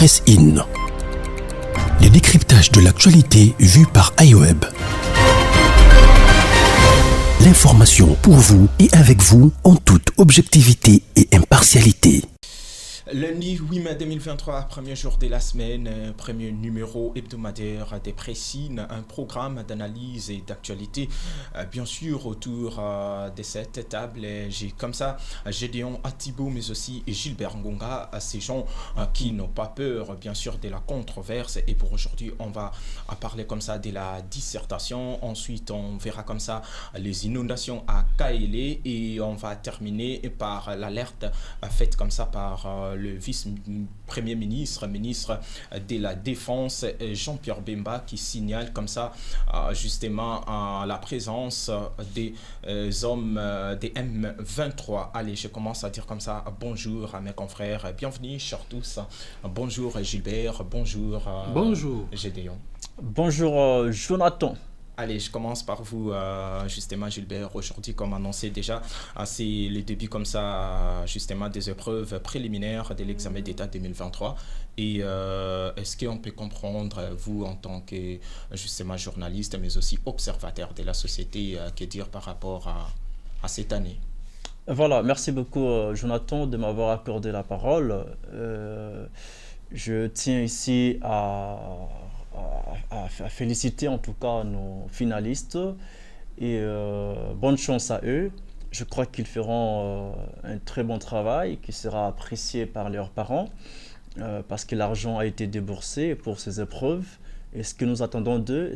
Press In. Le décryptage de l'actualité vu par iWeb. L'information pour vous et avec vous en toute objectivité et impartialité. Lundi 8 mai 2023, premier jour de la semaine, premier numéro hebdomadaire des Pressines, un programme d'analyse et d'actualité. Bien sûr, autour de cette table, j'ai comme ça Gédéon Atibo, mais aussi Gilbert Ngonga, ces gens qui n'ont pas peur, bien sûr, de la controverse. Et pour aujourd'hui, on va parler comme ça de la dissertation. Ensuite, on verra comme ça les inondations à Kaélé et on va terminer par l'alerte faite comme ça par le vice-premier ministre de la Défense, Jean-Pierre Bemba, qui signale comme ça justement la présence des hommes des M23. Allez, je commence à dire comme ça bonjour à mes confrères, bienvenue chers tous. Bonjour Gilbert, bonjour Gédéon. Bonjour Jonathan. Allez, je commence par vous, justement, Gilbert. Aujourd'hui, comme annoncé déjà, c'est le début comme ça, justement, des épreuves préliminaires de l'examen d'État 2023. Et est-ce qu'on peut comprendre, vous, en tant que, justement, journaliste, mais aussi observateur de la société, que dire par rapport à cette année? Voilà, merci beaucoup, Jonathan, de m'avoir accordé la parole. Je tiens ici à féliciter en tout cas nos finalistes et bonne chance à eux. Je crois qu'ils feront un très bon travail qui sera apprécié par leurs parents parce que l'argent a été déboursé pour ces épreuves et ce que nous attendons d'eux,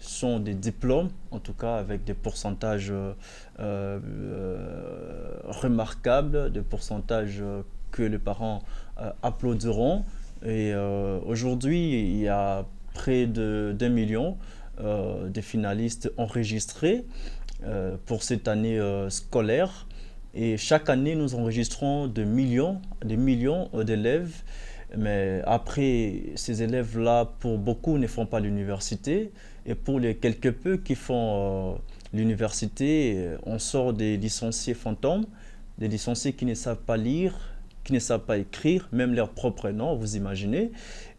sont des diplômes, en tout cas avec des pourcentages remarquables, des pourcentages que les parents applaudiront. Et aujourd'hui, il y a près de 2 millions de finalistes enregistrés pour cette année scolaire. Et chaque année, nous enregistrons des millions d'élèves. Mais après, ces élèves-là, pour beaucoup, ne font pas l'université. Et pour les quelque peu qui font l'université, on sort des licenciés fantômes, des licenciés qui ne savent pas lire, qui ne savent pas écrire, même leur propre nom, vous imaginez.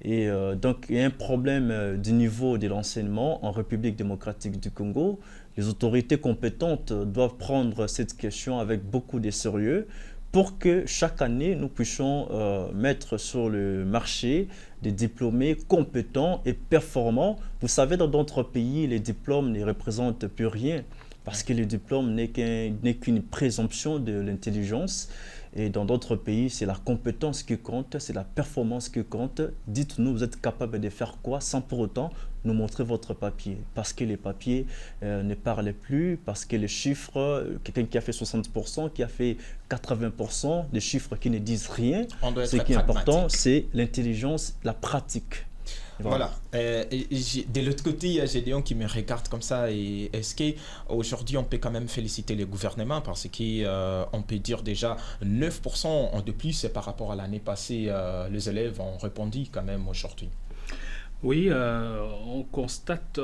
Et donc, il y a un problème du niveau de l'enseignement en République démocratique du Congo. Les autorités compétentes doivent prendre cette question avec beaucoup de sérieux pour que chaque année, nous puissions mettre sur le marché des diplômés compétents et performants. Vous savez, dans d'autres pays, les diplômes ne représentent plus rien parce que le diplôme n'est qu'une présomption de l'intelligence. Et dans d'autres pays, c'est la compétence qui compte, c'est la performance qui compte. Dites-nous, vous êtes capable de faire quoi sans pour autant nous montrer votre papier? Parce que les papiers ne parlent plus, parce que les chiffres, quelqu'un qui a fait 60%, qui a fait 80%, des chiffres qui ne disent rien. Ce qui est important, c'est l'intelligence, la pratique. Voilà. De l'autre côté, il y a Gédéon qui me regarde comme ça. Et est-ce qu'aujourd'hui, on peut quand même féliciter les gouvernements parce qu'on peut dire déjà 9% de plus par rapport à l'année passée, les élèves ont répondu quand même aujourd'hui. Oui, on constate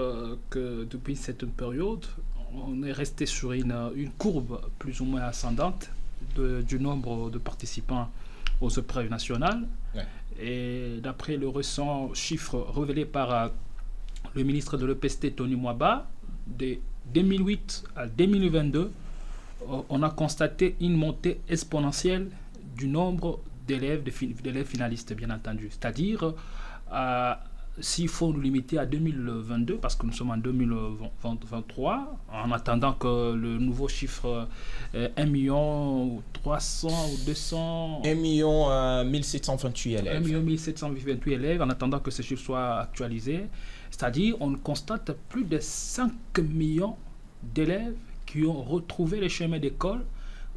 que depuis cette période, on est resté sur une courbe plus ou moins ascendante du nombre de participants aux épreuves nationales. Ouais. Et d'après le récent chiffre révélé par le ministre de l'EPST, Tony Mwaba, de 2008 à 2022, on a constaté une montée exponentielle du nombre d'élèves finalistes, bien entendu. C'est-à-dire, s'il faut nous limiter à 2022, parce que nous sommes en 2023, en attendant que le nouveau chiffre 1 300 ou 200... 1 1728 élèves. 1 1728 élèves, en attendant que ce chiffre soit actualisé. C'est-à-dire, on constate plus de 5 millions d'élèves qui ont retrouvé les chemins d'école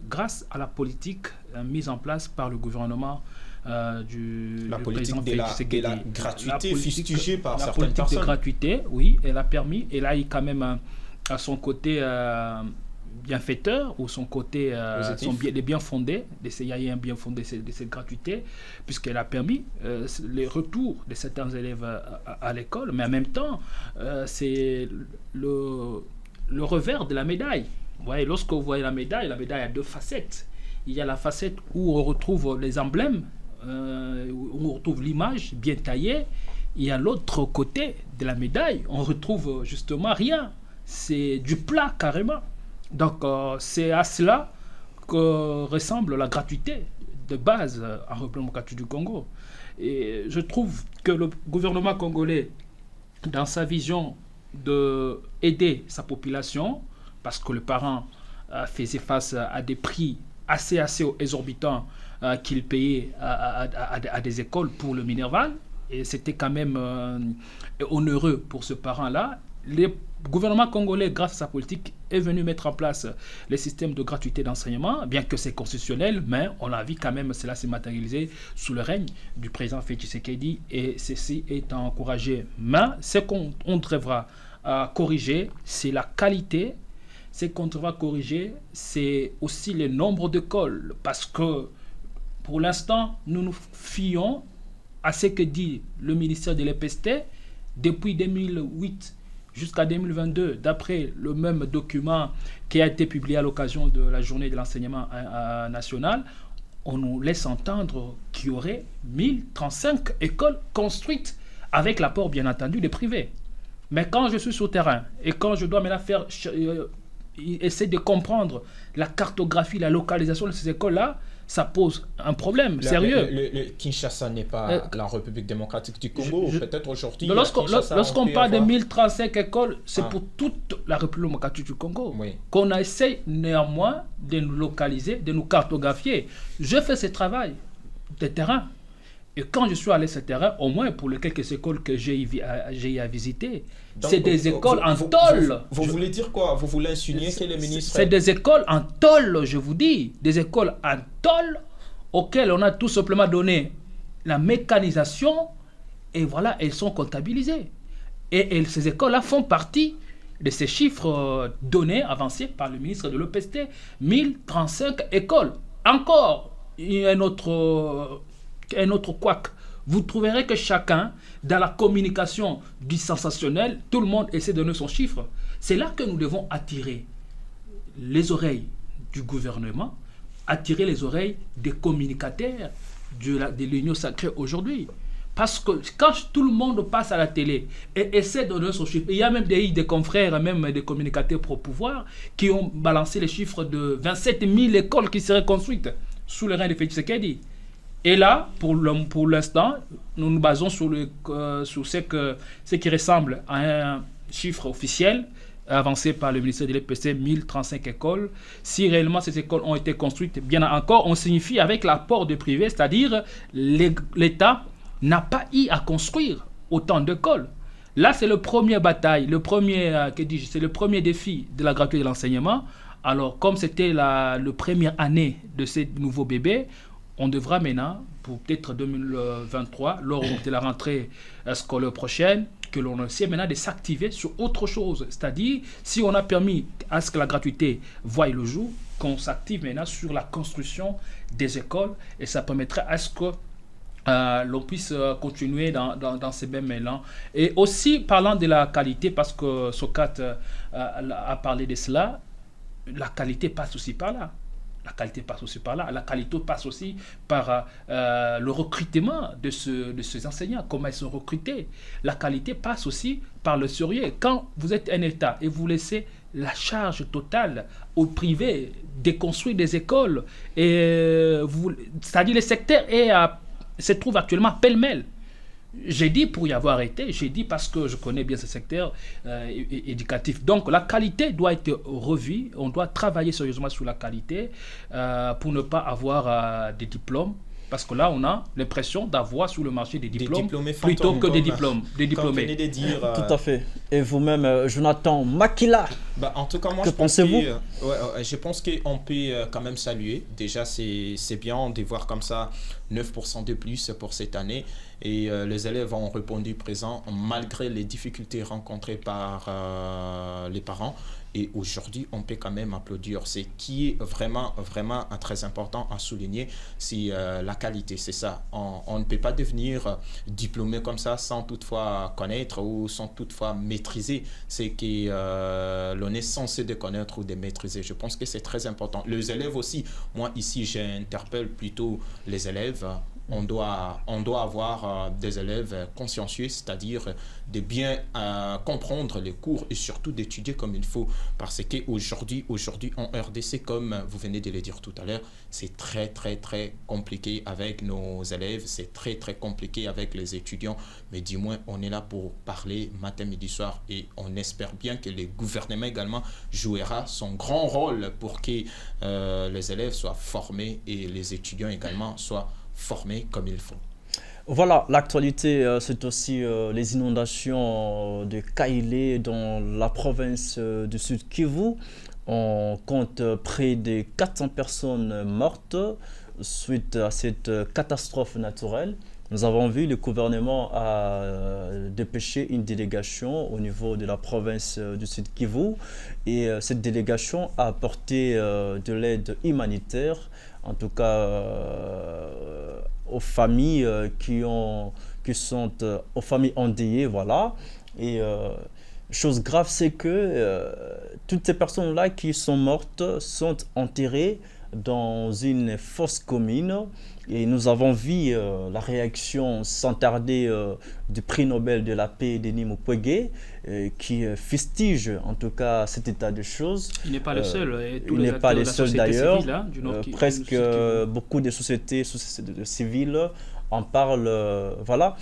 grâce à la politique mise en place par le gouvernement la politique de la gratuité fustigée par certaines personnes. La politique de gratuité, oui, elle a permis, elle a eu quand même à son côté bienfaiteur ou son côté des bien fondés, il y a eu un bien fondé de cette gratuité, puisqu'elle a permis le retour de certains élèves à l'école, mais en même temps, c'est le revers de la médaille. Vous voyez, lorsque vous voyez la médaille a deux facettes. Il y a la facette où on retrouve les emblèmes où on retrouve l'image bien taillée, et à l'autre côté de la médaille, on retrouve justement rien. C'est du plat carrément. Donc c'est à cela que ressemble la gratuité de base en République démocratique du Congo. Et je trouve que le gouvernement congolais, dans sa vision d'aider sa population, parce que le parent faisait face à des prix assez exorbitants qu'il payait à des écoles pour le Minerval, et c'était quand même onéreux pour ce parent-là. Le gouvernement congolais, grâce à sa politique, est venu mettre en place les systèmes de gratuité d'enseignement, bien que c'est constitutionnel, mais on l'a vu quand même, cela s'est matérialisé sous le règne du président Félix Tshisekedi, et ceci est encouragé. Mais ce qu'on devra corriger, c'est la qualité. Ce qu'on devra corriger, c'est aussi le nombre d'écoles, parce que pour l'instant, nous nous fions à ce que dit le ministère de l'EPST depuis 2008 jusqu'à 2022, d'après le même document qui a été publié à l'occasion de la journée de l'enseignement national. On nous laisse entendre qu'il y aurait 1035 écoles construites, avec l'apport bien entendu des privés. Mais quand je suis sur le terrain et quand je dois maintenant essayer de comprendre la cartographie, la localisation de ces écoles-là, ça pose un problème sérieux. Le Kinshasa n'est pas la République démocratique du Congo, peut-être aujourd'hui. Lorsqu'on parle de 1035 écoles, c'est pour toute la République démocratique du Congo. Oui. Qu'on essaie néanmoins de nous localiser, de nous cartographier. Je fais ce travail de terrain. Et quand je suis allé sur ce terrain, au moins pour les quelques écoles que j'ai eu à visiter, c'est des écoles en tôle. Vous voulez dire quoi? Vous voulez insinuer que les ministres... C'est des écoles en tôle, je vous dis. Des écoles en tôle auxquelles on a tout simplement donné la mécanisation, et voilà, elles sont comptabilisées. Et ces écoles-là font partie de ces chiffres donnés, avancés par le ministre de l'EPST. 1035 écoles. Encore un autre couac. Vous trouverez que chacun, dans la communication du sensationnel, tout le monde essaie de donner son chiffre. C'est là que nous devons attirer les oreilles du gouvernement, attirer les oreilles des communicateurs de l'Union sacrée aujourd'hui. Parce que quand tout le monde passe à la télé et essaie de donner son chiffre, il y a même des confrères, même des communicateurs pro-pouvoir, qui ont balancé les chiffres de 27 000 écoles qui seraient construites sous le règne de Félix Tshisekedi. Et là, pour l'instant, nous nous basons sur ce qui ressemble à un chiffre officiel avancé par le ministère de l'EPC, 1035 écoles. Si réellement ces écoles ont été construites, bien encore, on signifie avec l'apport de privés, c'est-à-dire l'État n'a pas eu à construire autant d'écoles. Là, c'est le premier bataille, c'est le premier défi de la gratuité de l'enseignement. Alors, comme c'était la première année de ces nouveaux bébés, on devra maintenant, pour peut-être 2023, lors de la rentrée scolaire prochaine, que l'on essaie maintenant de s'activer sur autre chose. C'est-à-dire, si on a permis à ce que la gratuité voie le jour, qu'on s'active maintenant sur la construction des écoles, et ça permettrait à ce que l'on puisse continuer dans ces mêmes élans. Et aussi, parlant de la qualité, parce que Socrate a parlé de cela, la qualité passe aussi par là. La qualité passe aussi par là. La qualité passe aussi par le recrutement de ces enseignants, comment ils sont recrutés. La qualité passe aussi par le sérieux. Quand vous êtes un État et vous laissez la charge totale au privé de construire des écoles, c'est-à-dire le secteur se trouve actuellement pêle-mêle. J'ai dit pour y avoir été, j'ai dit parce que je connais bien ce secteur éducatif. Donc la qualité doit être revue, on doit travailler sérieusement sur la qualité pour ne pas avoir des diplômes. Parce que là, on a l'impression d'avoir sur le marché des diplômes plutôt que des diplômés. Comme venez de dire, tout à fait. Et vous-même, Jonathan Makila, en tout cas, moi, que pensez-vous? Je pense qu'on peut quand même saluer. Déjà, c'est bien de voir comme ça 9% de plus pour cette année. Et les élèves ont répondu présent malgré les difficultés rencontrées par les parents. Et aujourd'hui, on peut quand même applaudir. Ce qui est vraiment, vraiment très important à souligner, c'est la qualité. C'est ça. On ne peut pas devenir diplômé comme ça sans toutefois connaître ou sans toutefois maîtriser ce que l'on est censé de connaître ou de maîtriser. Je pense que c'est très important. Les élèves aussi, moi ici, j'interpelle plutôt les élèves on doit avoir des élèves consciencieux, c'est-à-dire de bien comprendre les cours et surtout d'étudier comme il faut. Parce qu'aujourd'hui en RDC, comme vous venez de le dire tout à l'heure, c'est très, très, très compliqué avec nos élèves, c'est très, très compliqué avec les étudiants. Mais du moins, on est là pour parler matin, midi, soir et on espère bien que le gouvernement également jouera son grand rôle pour que les élèves soient formés et les étudiants également soient formés comme il faut. Voilà, l'actualité, c'est aussi les inondations de Kailé dans la province du Sud Kivu. On compte près de 400 personnes mortes suite à cette catastrophe naturelle. Nous avons vu le gouvernement a dépêché une délégation au niveau de la province du Sud Kivu et cette délégation a apporté de l'aide humanitaire, en tout cas aux familles aux familles endeuillées, voilà. Et chose grave, c'est que toutes ces personnes-là qui sont mortes sont enterrées dans une fosse commune. Et nous avons vu la réaction sans tarder du prix Nobel de la paix Denis Mukwege qui fustige en tout cas cet état de choses. Il n'est pas le seul. Il n'est pas le seul d'ailleurs. Presque civile, beaucoup de sociétés civiles en parlent. Voilà.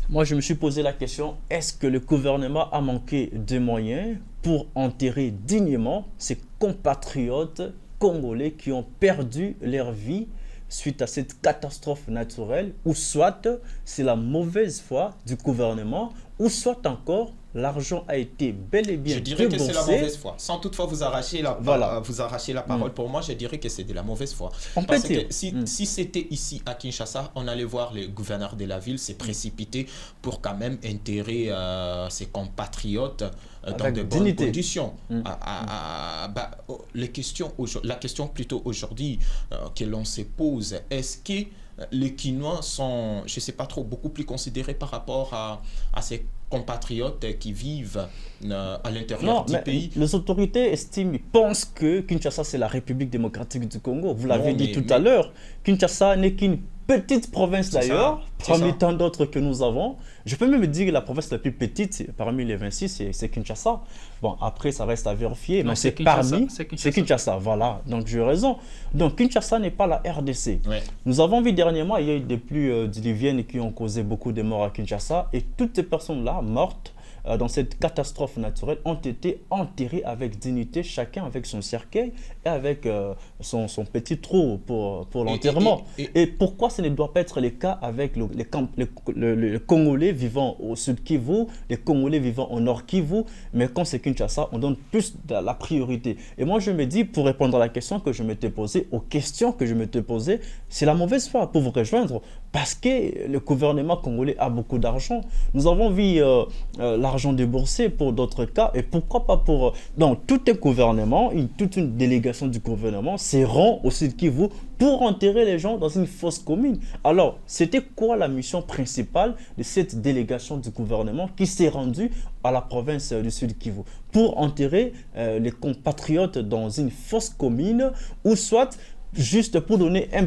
Moi, je me suis posé la question, est-ce que le gouvernement a manqué de moyens pour enterrer dignement ses compatriotes congolais qui ont perdu leur vie suite à cette catastrophe naturelle, ou soit c'est la mauvaise foi du gouvernement, ou soit encore l'argent a été bel et bien déboursé. Je dirais que c'est la mauvaise foi. Sans toutefois vous arracher la parole, pour moi, je dirais que c'est de la mauvaise foi. Parce que si c'était ici à Kinshasa, on allait voir le gouverneur de la ville s'est précipité pour quand même enterrer ses compatriotes dans de bonnes conditions. La question plutôt aujourd'hui que l'on se pose, est-ce que les Quinois sont, je ne sais pas trop, beaucoup plus considérés par rapport à ces compatriotes qui vivent à l'intérieur du pays? Les autorités pensent que Kinshasa, c'est la République démocratique du Congo. Vous l'avez dit tout à l'heure. Kinshasa n'est qu'une petite province d'ailleurs, parmi tant d'autres que nous avons. Je peux même dire que la province la plus petite parmi les 26, c'est Kinshasa. Bon, après, ça reste à vérifier, mais c'est Kinshasa. Voilà, donc j'ai raison. Donc Kinshasa n'est pas la RDC. Ouais. Nous avons vu dernièrement, il y a eu des pluies diluviennes qui ont causé beaucoup de morts à Kinshasa et toutes ces personnes-là mortes dans cette catastrophe naturelle ont été enterrés avec dignité, chacun avec son cercueil et avec son petit trou pour l'enterrement. Et pourquoi ce ne doit pas être le cas avec les Congolais vivant au Sud Kivu, les Congolais vivant au Nord Kivu, mais quand c'est Kinshasa, on donne plus de la priorité. Et moi je me dis, pour répondre à la question que je m'étais posée, aux questions que je m'étais posées, c'est la mauvaise foi pour vous rejoindre, parce que le gouvernement congolais a beaucoup d'argent. Nous avons vu l'argent déboursé pour d'autres cas, et pourquoi pas pour... Donc, tout un gouvernement, toute une délégation du gouvernement se rend au Sud Kivu pour enterrer les gens dans une fosse commune. Alors, c'était quoi la mission principale de cette délégation du gouvernement qui s'est rendue à la province du Sud Kivu? Pour enterrer les compatriotes dans une fosse commune, ou soit juste pour donner un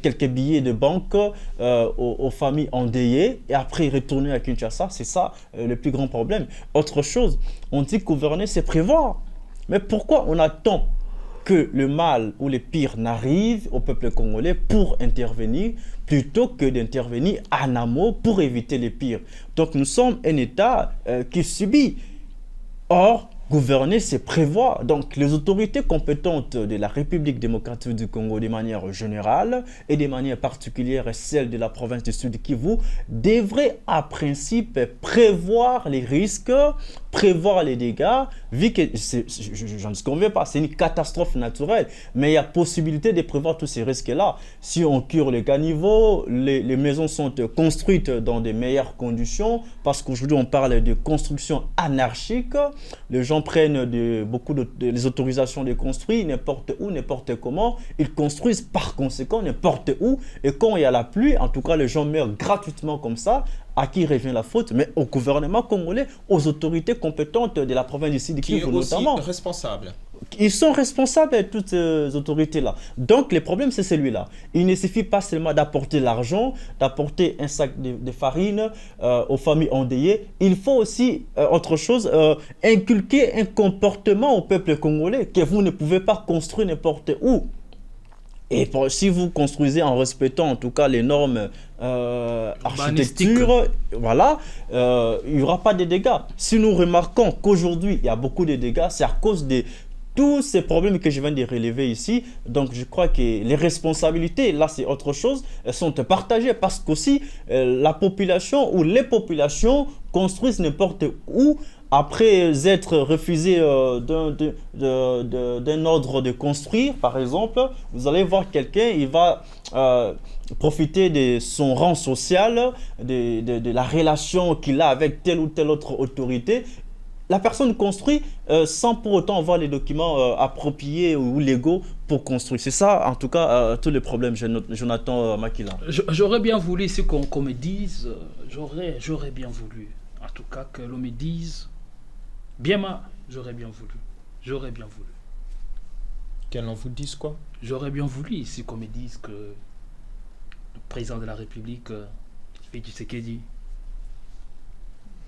quelques billets de banque aux familles endeuillées et après retourner à Kinshasa. C'est ça le plus grand problème. Autre chose, on dit que gouverner, c'est prévoir. Mais pourquoi on attend que le mal ou le pire n'arrive au peuple congolais pour intervenir, plutôt que d'intervenir en amont pour éviter le pire? Donc nous sommes un État qui subit. Or, gouverner, c'est prévoir. Donc, les autorités compétentes de la République démocratique du Congo, de manière générale et de manière particulière celle de la province du Sud Kivu, devraient, à principe, prévoir les risques, prévoir les dégâts, vu que, je ne conviens pas, c'est une catastrophe naturelle, mais il y a possibilité de prévoir tous ces risques-là. Si on cure les caniveaux, les maisons sont construites dans de meilleures conditions, parce qu'aujourd'hui, on parle de construction anarchique. Les gens prennent les autorisations de construire n'importe où, n'importe comment. Ils construisent par conséquent n'importe où. Et quand il y a la pluie, en tout cas, les gens meurent gratuitement comme ça. À qui revient la faute? Mais au gouvernement congolais, aux autorités compétentes de la province du Sud Kivu notamment. Qui est aussi responsable. Ils sont responsables de toutes ces autorités-là. Donc, le problème, c'est celui-là. Il ne suffit pas seulement d'apporter l'argent, d'apporter un sac de farine aux familles endeuillées. Il faut aussi, autre chose, inculquer un comportement au peuple congolais que vous ne pouvez pas construire n'importe où. Et si vous construisez en respectant en tout cas les normes architecture, voilà, il n'y aura pas de dégâts. Si nous remarquons qu'aujourd'hui, il y a beaucoup de dégâts, c'est à cause de tous ces problèmes que je viens de relever ici. Donc je crois que les responsabilités, là c'est autre chose, elles sont partagées parce qu'aussi la population ou les populations construisent n'importe où après être refusé d'un ordre de construire, par exemple. Vous allez voir quelqu'un, il va profiter de son rang social, de la relation qu'il a avec telle ou telle autre autorité. La personne construit sans pour autant avoir les documents appropriés ou légaux pour construire. C'est ça, en tout cas, tous les problèmes, Jonathan Makila. J'aurais bien voulu ici qu'on me dise, j'aurais bien voulu, en tout cas, que l'on me dise, j'aurais bien voulu. Qu'elle en vous dise quoi? J'aurais bien voulu ici qu'on me dise que le président de la République, Félix Tshisekedi,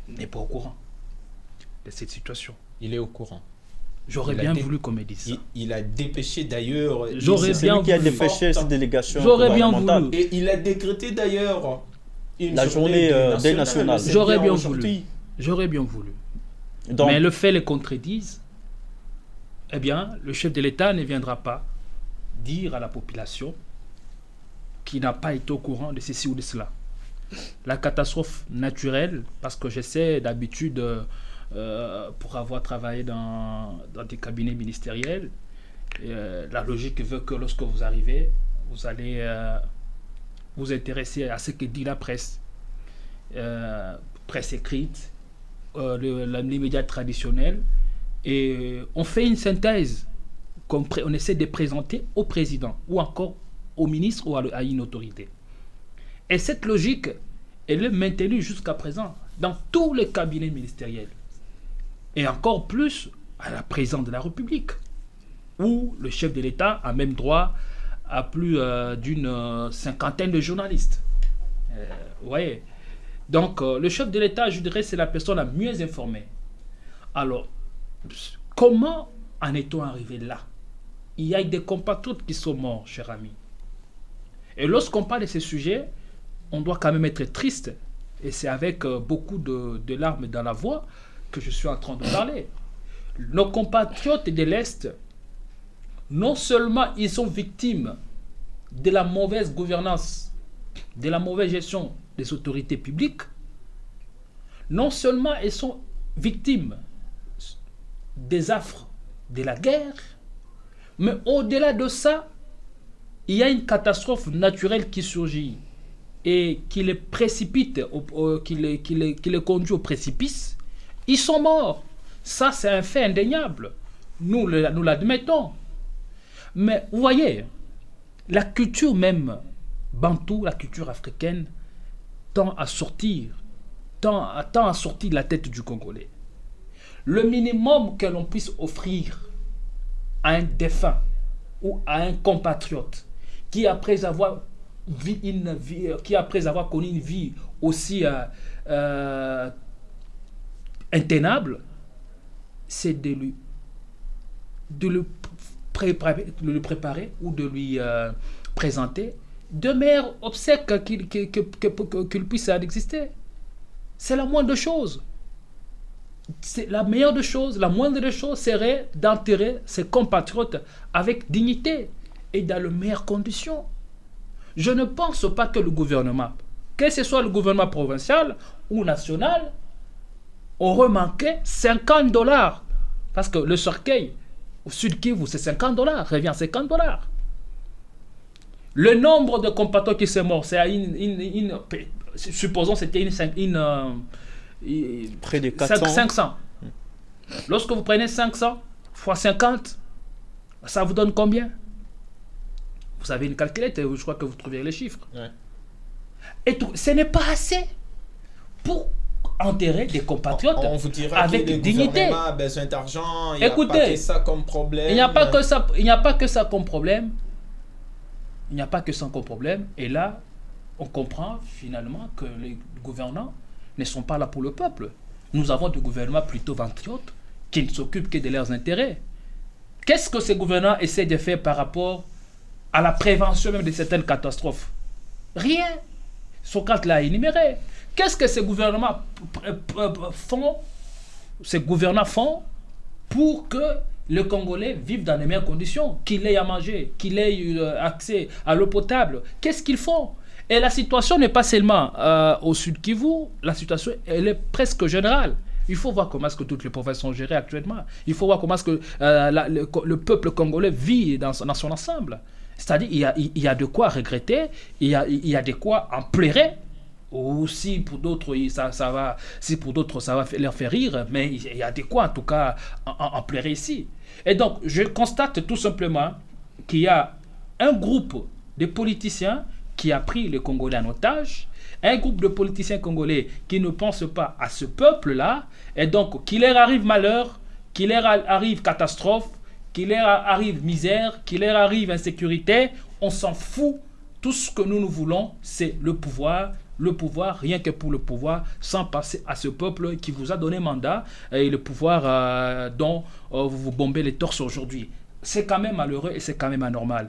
n'est pas au courant de cette situation. Il est au courant. J'aurais bien voulu qu'on me dise ça. Il a dépêché d'ailleurs. C'est lui qui a dépêché cette délégation. J'aurais bien voulu. Et il a décrété d'ailleurs la journée des nationales. J'aurais bien voulu. Donc, mais le fait les contredise. Eh bien, le chef de l'État ne viendra pas dire à la population qu'il n'a pas été au courant de ceci ou de cela. La catastrophe naturelle, parce que je sais d'habitude, pour avoir travaillé dans des cabinets ministériels, la logique veut que lorsque vous arrivez, vous allez vous intéresser à ce que dit la presse, presse écrite, les médias traditionnels, et on fait une synthèse on essaie de présenter au président ou encore au ministre ou à une autorité. Et cette logique, elle est maintenue jusqu'à présent dans tous les cabinets ministériels. Et encore plus à la présidence de la République, où le chef de l'État a même droit à plus d'une cinquantaine de journalistes. Vous voyez. Donc, le chef de l'État, je dirais, c'est la personne la mieux informée. Alors, comment en est-on arrivé là? Il y a des compatriotes qui sont morts, cher ami. Et lorsqu'on parle de ces sujets, on doit quand même être triste. Et c'est avec beaucoup de larmes dans la voix que je suis en train de parler. Nos compatriotes de l'Est, non seulement ils sont victimes de la mauvaise gouvernance, de la mauvaise gestion des autorités publiques, non seulement ils sont victimes des affres de la guerre, mais au-delà de ça, il y a une catastrophe naturelle qui surgit et qui les précipite, qui les conduit au précipice. Ils sont morts. Ça, c'est un fait indéniable. Nous l'admettons. Mais vous voyez, la culture même bantou, la culture africaine, tend à sortir de la tête du Congolais. Le minimum que l'on puisse offrir à un défunt ou à un compatriote qui, après avoir connu une vie aussi intenable, c'est de le préparer ou de lui présenter de meilleurs obsèques qu'il puisse exister. C'est la moindre chose. La moindre des choses serait d'enterrer ses compatriotes avec dignité et dans les meilleures conditions. Je ne pense pas que le gouvernement, que ce soit le gouvernement provincial ou national, aurait manqué $50. Parce que le cercueil au Sud Kivu, c'est $50, revient à $50. Le nombre de compatriotes qui sont morts, c'est à supposons c'était près de 400. 500. Lorsque vous prenez 500 fois 50, ça vous donne combien? Vous avez une calculette, je crois que vous trouverez les chiffres. Ouais. Et ce n'est pas assez pour enterrer des compatriotes On vous dira avec que le dignité. gouvernement a besoin d'argent, il n'y a Écoutez, pas que ça comme problème. Il n'y a pas que ça, il n'y a pas que ça comme problème. Il n'y a pas que ça comme problème. Et là, on comprend finalement que les gouvernants ne sont pas là pour le peuple. Nous avons des gouvernements plutôt ventriotes qui ne s'occupent que de leurs intérêts. Qu'est-ce que ces gouvernants essaient de faire par rapport à la prévention même de certaines catastrophes? Rien. Socrate l'a énuméré. Qu'est-ce que ces gouvernements font, pour que le Congolais vive dans les meilleures conditions, qu'il ait à manger, qu'il ait accès à l'eau potable? Qu'est-ce qu'ils font? Et la situation n'est pas seulement au Sud Kivu, la situation elle est presque générale. Il faut voir comment est-ce que toutes les provinces sont gérées actuellement. Il faut voir comment est-ce que le peuple congolais vit dans son ensemble. C'est-à-dire il y a de quoi regretter, il y a de quoi en pleurer. Ou si pour d'autres ça va leur faire rire, mais il y a de quoi en tout cas en pleurer ici. Et donc je constate tout simplement qu'il y a un groupe de politiciens qui a pris les Congolais en otage, un groupe de politiciens congolais qui ne pensent pas à ce peuple-là, et donc qu'il leur arrive malheur, qu'il leur arrive catastrophe, qu'il leur arrive misère, qu'il leur arrive insécurité, on s'en fout. Tout ce que nous voulons, c'est le pouvoir, rien que pour le pouvoir, sans passer à ce peuple qui vous a donné mandat, et le pouvoir dont vous vous bombez les torses aujourd'hui. C'est quand même malheureux et c'est quand même anormal.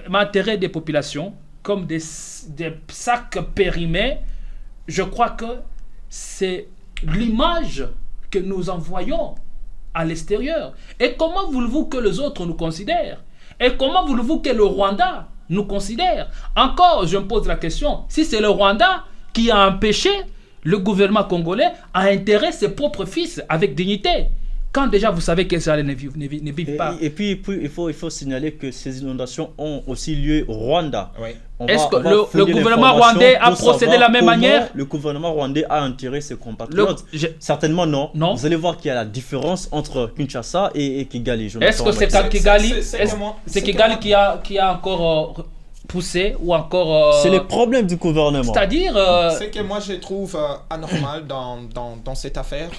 M'intérêt des populations, comme des sacs périmés, je crois que c'est l'image que nous envoyons à l'extérieur. Et comment voulez-vous que les autres nous considèrent? Et comment voulez-vous que le Rwanda nous considère? Encore, je me pose la question, si c'est le Rwanda qui a empêché le gouvernement congolais à enterrer ses propres fils avec dignité, quand déjà vous savez que ça ne vivent pas. Et puis il faut signaler que ces inondations ont aussi lieu au Rwanda. Oui. Est-ce que le gouvernement rwandais a procédé de la même manière? Le gouvernement rwandais a enterré ses compatriotes. Certainement non. Vous allez voir qu'il y a la différence entre Kinshasa et Kigali. Est-ce que c'est Kigali qui a encore poussé ou encore... C'est le problème du gouvernement. C'est-à-dire... Ce que moi je trouve anormal dans cette affaire,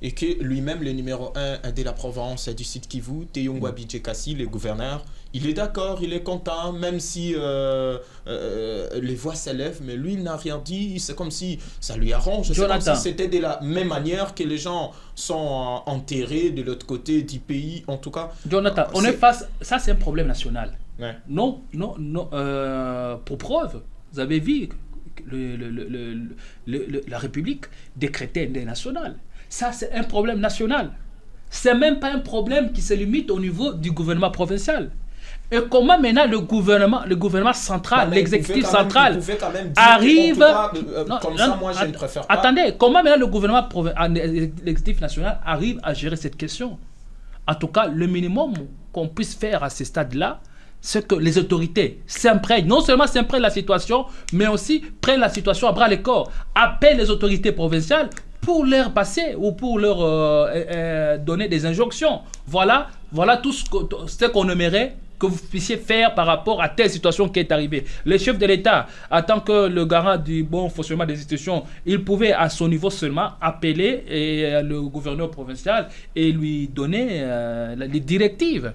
et que lui-même, le numéro 1 de la province du Sud Kivu, Teyongwa Bijekasi, le gouverneur, il est d'accord, il est content, même si les voix s'élèvent, mais lui, il n'a rien dit. C'est comme si ça lui arrange. C'est comme si c'était de la même manière que les gens sont enterrés de l'autre côté du pays, en tout cas. Jonathan, on est face... Ça, c'est un problème national. Ouais. Non, pour preuve, vous avez vu la République décréter un national. Ça, c'est un problème national. C'est même pas un problème qui se limite au niveau du gouvernement provincial. Et comment maintenant le gouvernement central, l'exécutif central arrive... Comme ça, moi, je ne préfère pas. Attendez, comment maintenant le gouvernement l'exécutif national arrive à gérer cette question? En tout cas, le minimum qu'on puisse faire à ce stade-là, c'est que les autorités s'imprègnent, non seulement s'imprègnent la situation, mais aussi prennent la situation à bras le corps, appellent les autorités provinciales pour leur passer ou pour leur donner des injonctions. Voilà tout ce qu'on aimerait que vous puissiez faire par rapport à telle situation qui est arrivée. Le chef de l'État, en tant que le garant du bon fonctionnement des institutions, il pouvait à son niveau seulement appeler le gouverneur provincial et lui donner les directives.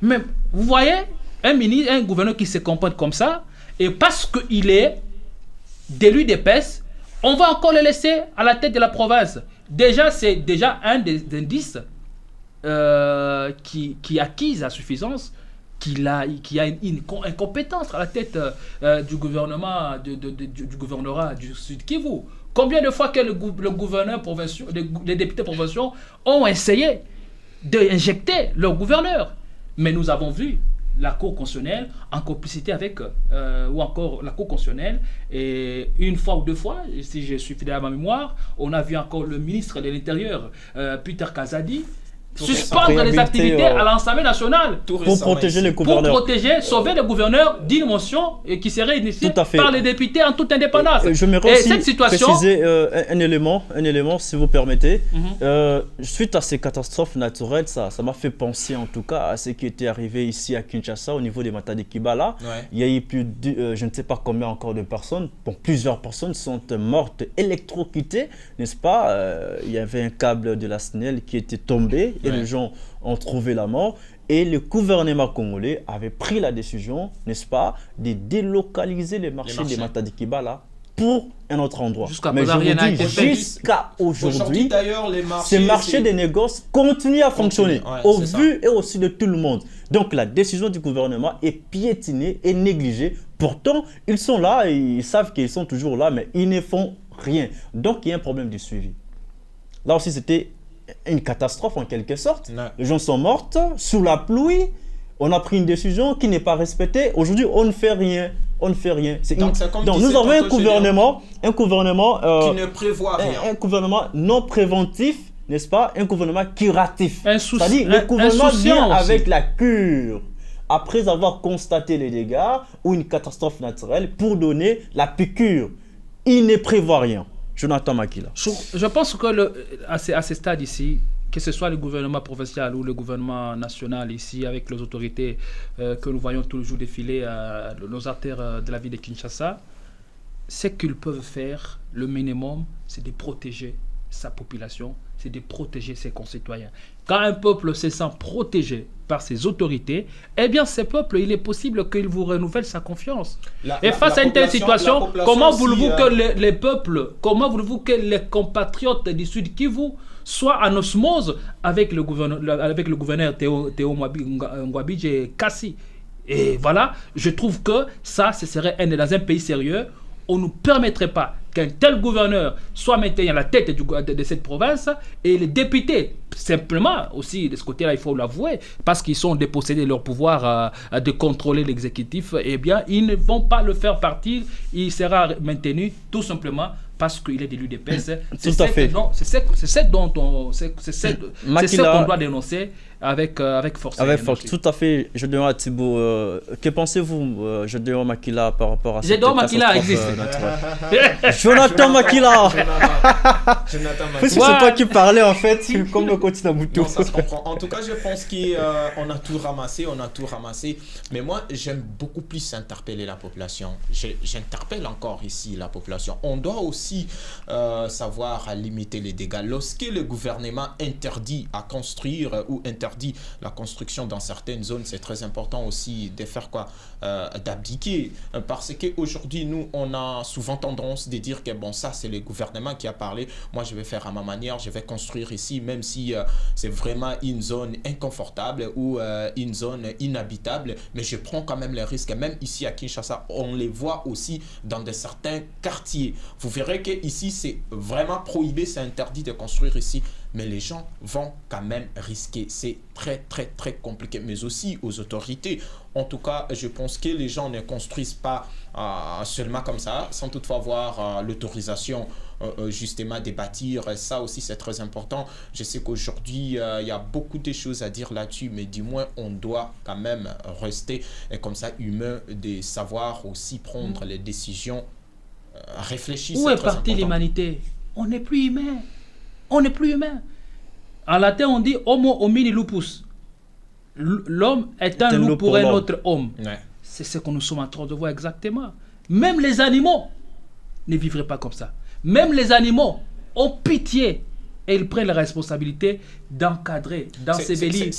Mais vous voyez, un gouverneur qui se comporte comme ça, et parce qu'il est d'élu d'épaisse, on va encore le laisser à la tête de la province. Déjà, c'est déjà un des indices qui acquise à suffisance qu'il a une incompétence à la tête du gouvernement, du gouvernorat du Sud Kivu. Combien de fois que le gouverneur provincial, les députés provinciaux ont essayé d'injecter leur gouverneur. Mais nous avons vu la Cour constitutionnelle en complicité avec ou encore la Cour constitutionnelle, et une fois ou deux fois, si je suis fidèle à ma mémoire, on a vu encore le ministre de l'Intérieur Peter Kazadi suspendre les activités à l'Assemblée nationale pour protéger les gouverneurs. Pour protéger, sauver les gouverneurs d'une motion qui serait initiée par les députés en toute indépendance. Je me aussi cette situation... préciser un élément, si vous permettez. Suite à ces catastrophes naturelles, ça m'a fait penser en tout cas à ce qui était arrivé ici à Kinshasa au niveau des Matadi Kibala. Il y a eu plus de, je ne sais pas combien encore de personnes, bon, plusieurs personnes sont mortes électrocutées, n'est-ce pas? Il y avait un câble de la SNEL qui était tombé et les gens ont trouvé la mort. Et le gouvernement congolais avait pris la décision, n'est-ce pas, de délocaliser les marchés des Matadi Kibala pour un autre endroit. Jusqu'à aujourd'hui, ces marchés de négoces continuent à fonctionner au vu et aussi de tout le monde. Donc la décision du gouvernement est piétinée et négligée. Pourtant, ils sont là, ils savent qu'ils sont toujours là, mais ils ne font rien. Donc il y a un problème de suivi. Là aussi, c'était une catastrophe en quelque sorte. Les gens sont morts sous la pluie. On a pris une décision qui n'est pas respectée. Aujourd'hui, on ne fait rien. On ne fait rien. Donc nous avons un gouvernement qui ne prévoit rien. Un gouvernement non préventif, n'est-ce pas? Un gouvernement curatif. C'est-à-dire le gouvernement vient avec la cure après avoir constaté les dégâts ou une catastrophe naturelle pour donner la piqûre. Il ne prévoit rien. Jonathan Makila. Je pense que à ce stade ici, que ce soit le gouvernement provincial ou le gouvernement national ici, avec les autorités que nous voyons tous les jours défiler à nos artères de la ville de Kinshasa, ce qu'ils peuvent faire, le minimum, c'est de protéger sa population, c'est de protéger ses concitoyens. Quand un peuple se sent protégé par ses autorités, eh bien, ce peuple, il est possible qu'il vous renouvelle sa confiance. Et face à une telle situation, comment voulez-vous que les peuples, comment voulez-vous que les compatriotes du Sud Kivu soient en osmose avec le gouverneur Théo Ngwabidje Kassi? Et voilà, je trouve que ça, ce serait dans un pays sérieux, on ne permettrait pas qu'un tel gouverneur soit maintenu à la tête de cette province et les députés, simplement aussi de ce côté-là, il faut l'avouer, parce qu'ils sont dépossédés de leur pouvoir de contrôler l'exécutif, eh bien, ils ne vont pas le faire partir, il sera maintenu tout simplement parce qu'il est de l'UDPS. C'est ce qu'on doit dénoncer avec force. Avec force, tout à fait. Je demande à Thibaut, que pensez-vous, je demande Makila par rapport à cette catastrophe naturelle? Jonathan Makila. C'est toi qui parlais en fait, comme le coach Nabuto. Non, ça se comprend. En tout cas, je pense qu'on a tout ramassé, mais moi, j'aime beaucoup plus interpeller la population. J'interpelle encore ici la population. On doit aussi savoir limiter les dégâts. Lorsque le gouvernement interdit à construire ou interdit la construction dans certaines zones, c'est très important aussi de faire quoi? D'abdiquer. Parce qu'aujourd'hui, nous, on a souvent tendance de dire que bon, ça, c'est le gouvernement qui a parlé. Moi, je vais faire à ma manière, je vais construire ici, même si c'est vraiment une zone inconfortable ou une zone inhabitable. Mais je prends quand même les risques. Même ici à Kinshasa, on les voit aussi dans certains quartiers. Vous verrez qu'ici, c'est vraiment prohibé, c'est interdit de construire ici. Mais les gens vont quand même risquer. C'est très, très, très compliqué. Mais aussi aux autorités. En tout cas, je pense que les gens ne construisent pas seulement comme ça, sans toutefois avoir l'autorisation justement de bâtir. Ça aussi, c'est très important. Je sais qu'aujourd'hui, il y a beaucoup de choses à dire là-dessus, mais du moins, on doit quand même rester comme ça humain, de savoir aussi prendre les décisions réfléchies. Où est partie l'humanité? On n'est plus humain. On n'est plus humain. En latin, on dit homo homini lupus. L'homme est un loup pour un autre homme. Ouais. C'est ce que nous sommes en train de voir exactement. Même les animaux ne vivraient pas comme ça. Même les animaux ont pitié et ils prennent la responsabilité d'encadrer, d'ensevelir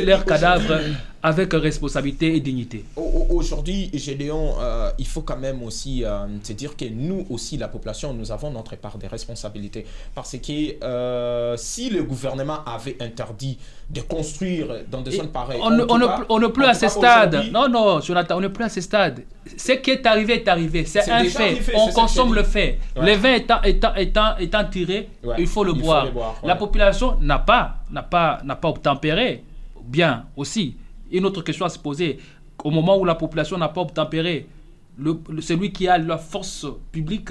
leurs cadavres avec responsabilité et dignité. Aujourd'hui, Gédéon, il faut quand même aussi se dire que nous aussi, la population, nous avons notre part des responsabilités. Parce que si le gouvernement avait interdit de construire dans des zones pareilles... On n'est plus à ce stade. Non, Jonathan, on n'est plus à ce stade. Ce qui est arrivé. C'est un fait. On consomme le fait. Ouais. Le vin étant tiré, ouais, il faut le boire. Ouais. La population n'a pas obtempéré. Bien aussi. Une autre question à se poser. Au moment où la population n'a pas obtempéré, celui qui a la force publique,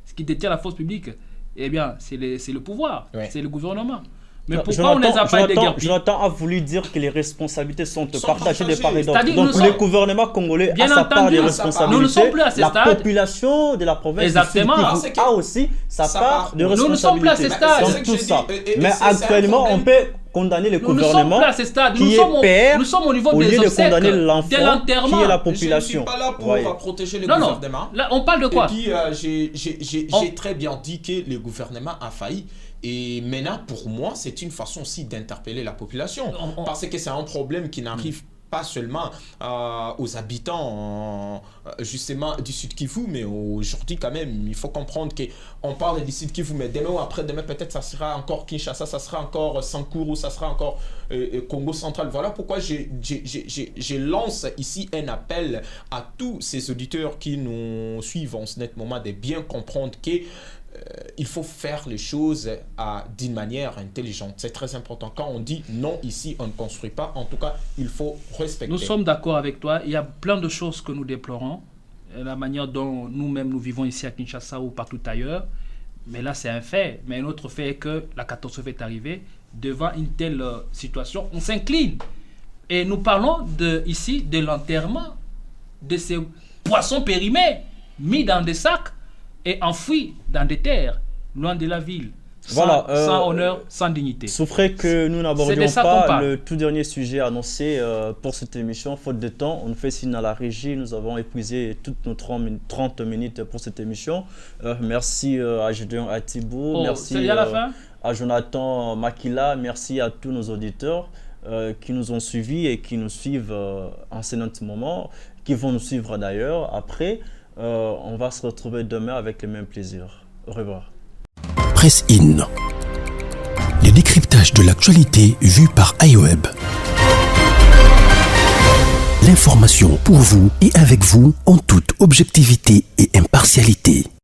ce qui détient la force publique, eh bien, c'est le pouvoir, ouais, c'est le gouvernement. Mais pourquoi on ne les a pas déguerpis? Jonathan a voulu dire que les responsabilités sont partagées de part et d'autre. C'est-à-dire Donc le gouvernement congolais a sa part des responsabilités. Nous ne sommes plus à ce stade. La population de la province Exactement. a aussi sa part de responsabilité. Nous ne sommes plus à ce stade. Dans tout ça. Mais actuellement, on peut condamner le gouvernement nous ne sommes plus à ce stade. qui est père nous sommes au niveau au lieu des de obsèques, condamner de l'enfant l'enterrement. qui est la Je ne suis population. pas là pour protéger le gouvernement. Là, on parle de quoi? Et puis, j'ai très bien dit que le gouvernement a failli. Et maintenant, pour moi, c'est une façon aussi d'interpeller la population. Parce que c'est un problème qui n'arrive pas seulement aux habitants justement du Sud Kivu, mais aujourd'hui quand même, il faut comprendre qu'on parle du Sud Kivu, mais demain ou après-demain, peut-être ça sera encore Kinshasa, ça sera encore Sankuru, ça sera encore Congo central. Voilà pourquoi je lance ici un appel à tous ces auditeurs qui nous suivent en ce net moment de bien comprendre que il faut faire les choses d'une manière intelligente. C'est très important. Quand on dit non ici, on ne construit pas. En tout cas, il faut respecter. Nous sommes d'accord avec toi. Il y a plein de choses que nous déplorons. La manière dont nous-mêmes nous vivons ici à Kinshasa ou partout ailleurs. Mais là, c'est un fait. Mais un autre fait est que la catastrophe est arrivée. Devant une telle situation, on s'incline. Et nous parlons ici de l'enterrement de ces poissons périmés, mis dans des sacs et enfouis dans des terres, loin de la ville, sans honneur, sans dignité. Souffrez que nous n'abordions pas le tout dernier sujet annoncé pour cette émission, faute de temps. On fait signe à la régie, nous avons épuisé toutes nos 30 minutes pour cette émission. Merci à Gédéon Atibou, merci à Jonathan Makila, merci à tous nos auditeurs qui nous ont suivis et qui nous suivent en ce moment, qui vont nous suivre d'ailleurs après. On va se retrouver demain avec le même plaisir. Au revoir. Presse In. Le décryptage de l'actualité vu par iWeb. L'information pour vous et avec vous en toute objectivité et impartialité.